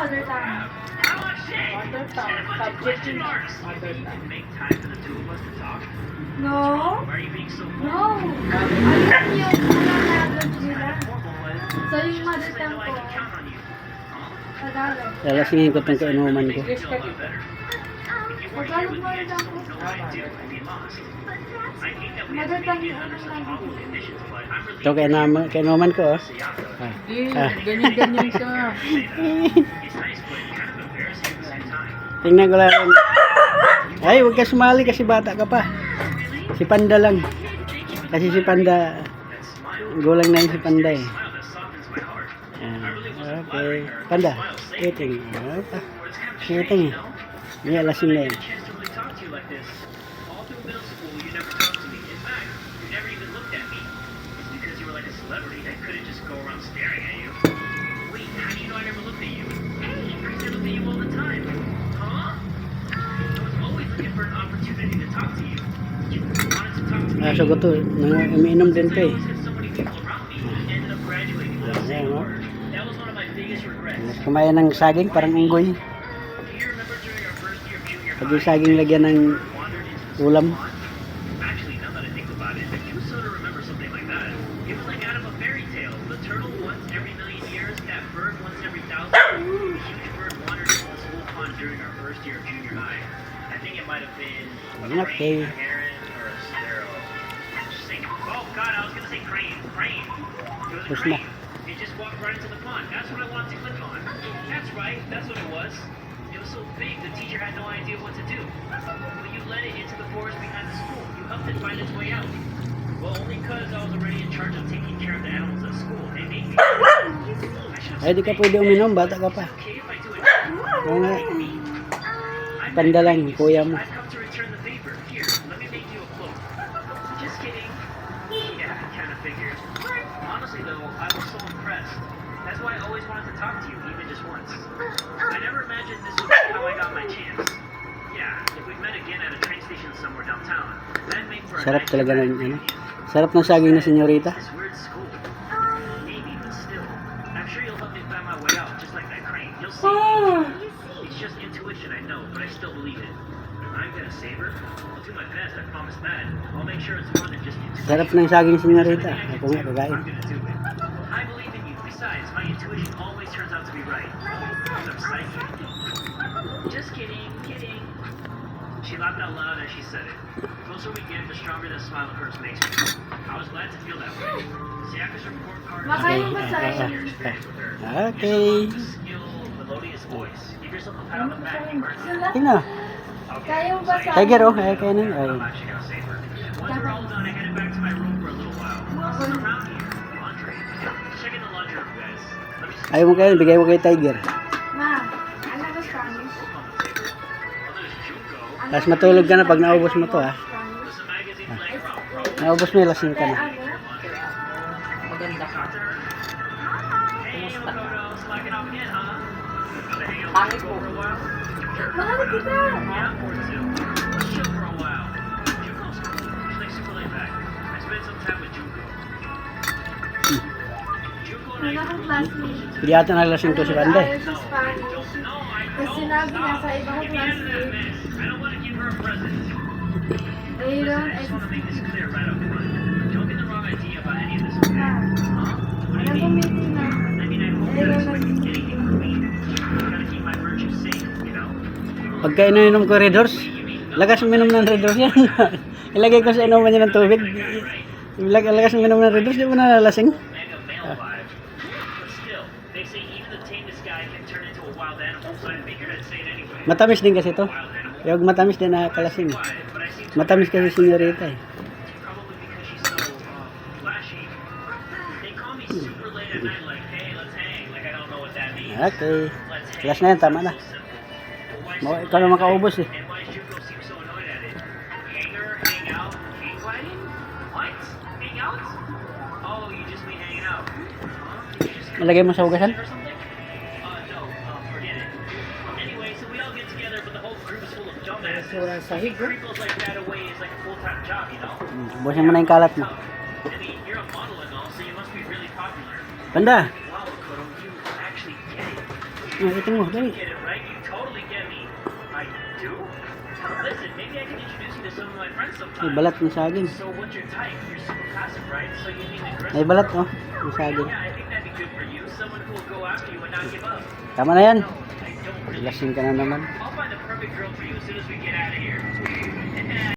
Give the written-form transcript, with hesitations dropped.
mother tongue? Mother tongue. Subject in mother tongue. No? No. Ayun yung language nila. So yung mother tongue ko, Tagalog. Lalasingin ko itong kainuman ko. English ka dito. Tagalog mother tongue ko. Mother tongue yung anong language. Ito kainuman ko, oh. Ganyan-ganyan siya. Tingnan ko lang. Ay, huwag ka sumali kasi bata ka pa. Si Panda lang. Kasi si Panda, gulang na yun si Panda eh. Okay. Panda, eating. Eating eh. May alasing na yun. So ko to, umiinom din to eh. Ayan, oh. Kumain ng saging, parang unggoy. Pag yung saging lagyan ng ulam. Okay. Push na. He just walked right into the pond. That's what I wanted to click on. That's right. That's what it was. It was so big, the teacher had no idea what to do. But you led it into the forest behind the school. You helped it find its way out. Well, only because I was already in charge of taking care of the animals at school. They made me. Ay, di ka pwede uminom. Bata ka pa. Okay if I do it. Oo nga. Panda lang, kuya mo. I've come to return the favor. Here, let me make you a cloak. Just kidding. Yeah, I kind of figured. Honestly, though, I was so impressed. That's why I always wanted to talk to you, even just once. I never imagined this would be how I got my chance. Yeah, if we met again at a train station somewhere downtown, that'd make for a Sarap nice talaga ng reunion. sarap ng saging na senyorita. This weird school. Maybe, but still. I'm sure you'll help me find my way out, just like that crane. You'll see. It's just intuition, I know, but I still believe it. I'm gonna save her. I'll do my best, I promise that. I'll make sure it's more than just intuition. Sarap ng saging senyorita. Ako nga, kagain. I'm gonna do it. I believe in you. Besides, my intuition always turns out to be right. I'm psychic. Just kidding, kidding. She laughed out loud as she said it. The closer we get, the stronger that smile of hers makes me. I was glad to feel that way. Siaka's report card Makain ba is tayo? your experience with her. Okay. The skill, melodious voice. Give yourself a pat on the back. You earned it. Tingnan. Kaya mo ba sa Tiger, oh. Kaya kaya nun. Ay. I'm actually gonna save her. Once we're all done, I headed back to my room for a little while. What's around here? Laundry. Check in the laundry room, guys. Let me see Ayaw mo kayo, bigay mo kay Tiger. Ma, ano ba Spanish? on the table. Oh, there's Junko. Tapos matulog ka na pag naubos mo to, ha. There's some magazines laying around. Probably Naubos mo, lasing ka na. Maganda ka. Hey, Okoto, slacking off again, huh? Gonna hang out Pangit with po. Junko for a while? Mahal kita! Yeah, for two. Let's chill for a while. Junko's cool. She's like super laid back. I spent some time with Junko. Junko and I Wala akong classmate. Hindi ata nalasing to si Panda eh. Ayaw sa Spanish. No, I Kasi sinabi niya sa ibang Get me out of that classmate. mess. I don't want to give her a present. They Listen, don't I just want to make this exist. clear right up front. Don't get the wrong idea about any of this, okay? Ma, Huh? What do alam you ko mean? meeting na. I mean, I hope They that don't it's like exist. anything for me. Gotta keep my virtue safe, you know? Pagka ininom ko Red Horse, lakas uminom ng Red Horse yan. Ilagay ko sa inuman niya ng tubig. Lakas uminom ng Red Horse, di mo nalalasing. Mega male vibe. But still, they say even the tamest guy can turn into a wild animal, so I figured I'd say it anyway. Matamis din kasi to. Wild animal. Yung matamis din nakakalasing. Why? But I seem to Matamis kasi senyorita eh. probably because she's so flashy. They call me super late at night, like, hey, let's hang. Like, I don't know what that means. Okay. Let's hang. Class na yan, tama na. So simple. But why Mo, so ikaw na makaubos eh. And why does Junko seem so annoyed at it? Hanger, hang out, hang gliding? What? Hang out? Oh, you just mean hanging out. Huh? You just Ilagay mo sa hugasan. or something? No, forget it. Anyway, so we all get together, but the whole group is full of dumbasses. Wala sa higo. Cripples like that away is like a full-time job, you know? Bukasin mo na yung kalat mo. I mean, you're a model and all, so you must be really popular. Panda, Wow, Okoro, you actually get it. Nakita mo, dali. Get it right? You totally get me. I do? Listen, maybe I can introduce you to some of my friends May sometime. balat ng saging. So what's your type? You're super passive, right? So you need an aggressive. May balat, oh. Ng saging. Yeah, I think that'd be good for you. Someone who will go after you and not give up. Tama na yan. No, I don't really. Lasing ka na naman. I'll find the perfect girl for you as soon as we get out of here.